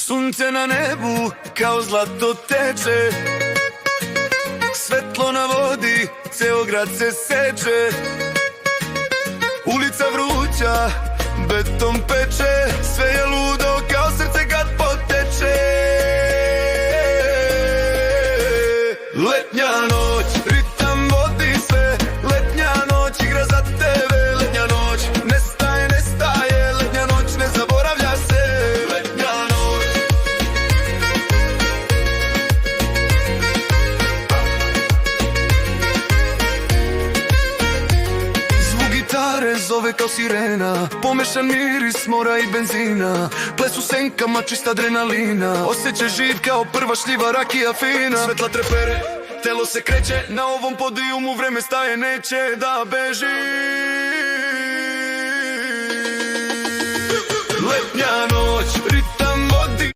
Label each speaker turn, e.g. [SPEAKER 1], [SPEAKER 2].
[SPEAKER 1] Sunce na nebu kao zlato teče, svetlo na vodi, ceo grad se seče. Ulica vruća, beton peče, sve je ludo kao srce kad poteče. Letnja noć, ritam vodi sve, letnja noć igra za tebe. Letnja noć, nestaje, nestaje, letnja noć ne zaboravlja se. Letnja noć. Zvuk gitare zove kao sirena, pomešan miris mora i benzina. Ples u senkama, čista adrenalina, osjećaj živ kao prva šljiva, rakija fina. Svetla trepere, telo se kreće, na ovom podijumu vreme staje, neće da beži. Letnja noć.